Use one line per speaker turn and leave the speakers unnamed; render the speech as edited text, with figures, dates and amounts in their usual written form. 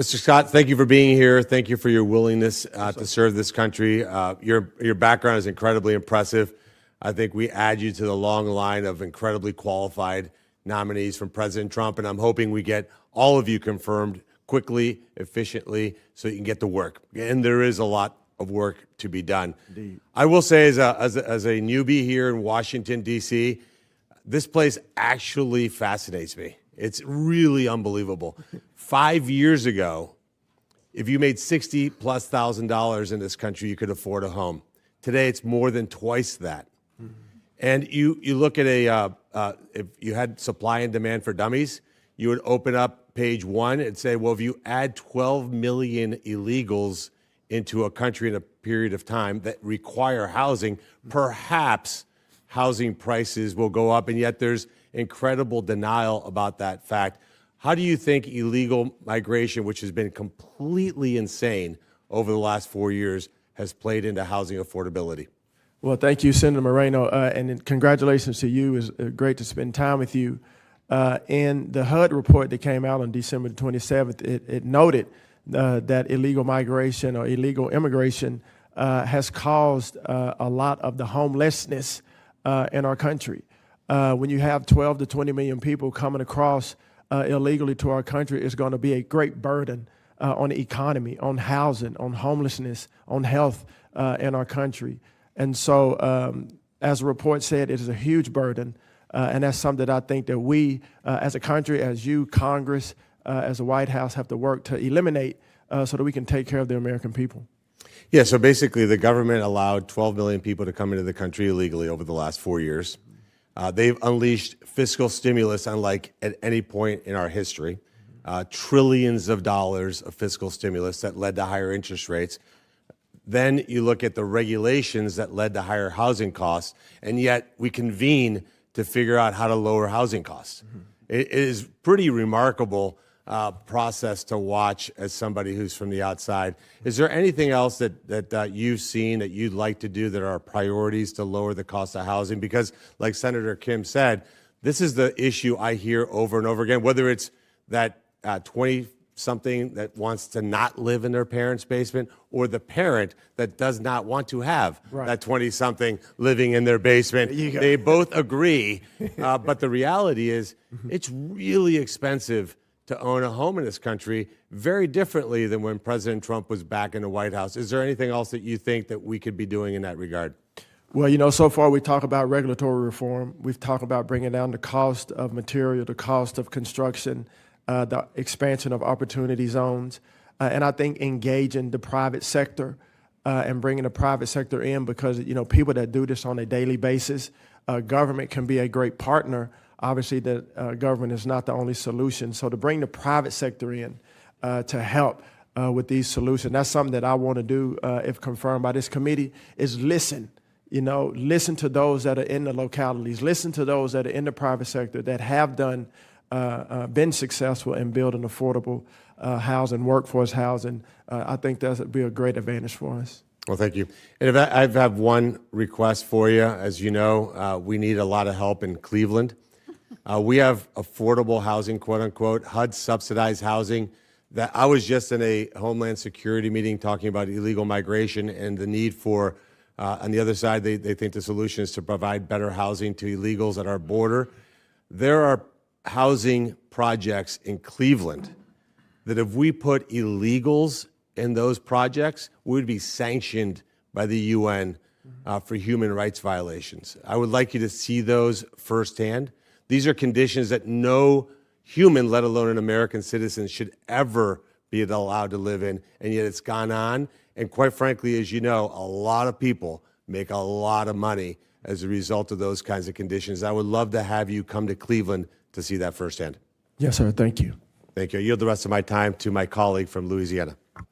Mr. Scott, thank you for being here. Thank you for your willingness to serve this country. Your background is incredibly impressive. I think we add you to the long line of incredibly qualified nominees from President Trump, and I'm hoping we get all of you confirmed quickly, efficiently, so you can get to work. And there is a lot of work to be done. Indeed. I will say, as a newbie here in Washington, D.C., this place actually fascinates me. It's really unbelievable. 5 years ago, if you made $60,000+ in this country, you could afford a home. Today, it's more than twice that. Mm-hmm. And you look at if you had supply and demand for dummies, you would open up page 1 and say, well, if you add 12 million illegals into a country in a period of time that require housing, perhaps housing prices will go up. And yet there's incredible denial about that fact. How do you think illegal migration, which has been completely insane over the last 4 years, has played into housing affordability?
Well, thank you, Senator Moreno, and congratulations to you. It's great to spend time with you. In the HUD report that came out on December 27th, it noted that illegal migration or illegal immigration has caused a lot of the homelessness in our country. When you have 12 to 20 million people coming across illegally to our country, it's going to be a great burden on the economy, on housing, on homelessness, on health in our country. And so, as the report said, it is a huge burden, and that's something that I think that we, as a country, as you, Congress, as the White House, have to work to eliminate so that we can take care of the American people.
Yeah, so basically the government allowed 12 million people to come into the country illegally over the last 4 years. They've unleashed fiscal stimulus unlike at any point in our history. Trillions of dollars of fiscal stimulus that led to higher interest rates. Then you look at the regulations that led to higher housing costs, and yet we convene to figure out how to lower housing costs. Mm-hmm. It is pretty remarkable process to watch as somebody who's from the outside. Is there anything else that you've seen that you'd like to do that are priorities to lower the cost of housing? Because like Senator Kim said, this is the issue I hear over and over again, whether it's that 20-something that wants to not live in their parents' basement or the parent that does not want to have that 20-something living in their basement. They both agree, but the reality is it's really expensive to own a home in this country, very differently than when President Trump was back in the White House. Is there anything else that you think that we could be doing in that regard?
Well, you know, so far we talk about regulatory reform. We've talked about bringing down the cost of material, the cost of construction, the expansion of opportunity zones, and I think engaging the private sector and bringing the private sector in because, you know, people that do this on a daily basis, government can be a great partner. Obviously, that government is not the only solution. So to bring the private sector in to help with these solutions, that's something that I want to do if confirmed by this committee, is listen. You know, listen to those that are in the localities, listen to those that are in the private sector that have been successful in building affordable housing, workforce housing. I think that would be a great advantage for us.
Well, thank you. And if I have one request for you. As you know, we need a lot of help in Cleveland. We have affordable housing, quote unquote, HUD subsidized housing. That I was just in a Homeland Security meeting talking about illegal migration and the need for, on the other side, they think the solution is to provide better housing to illegals at our border. There are housing projects in Cleveland that if we put illegals in those projects, we would be sanctioned by the UN for human rights violations. I would like you to see those firsthand. These are conditions that no human, let alone an American citizen, should ever be allowed to live in, and yet it's gone on. And quite frankly, as you know, a lot of people make a lot of money as a result of those kinds of conditions. I would love to have you come to Cleveland to see that firsthand.
Yes, sir. Thank you.
Thank you. I yield the rest of my time to my colleague from Louisiana.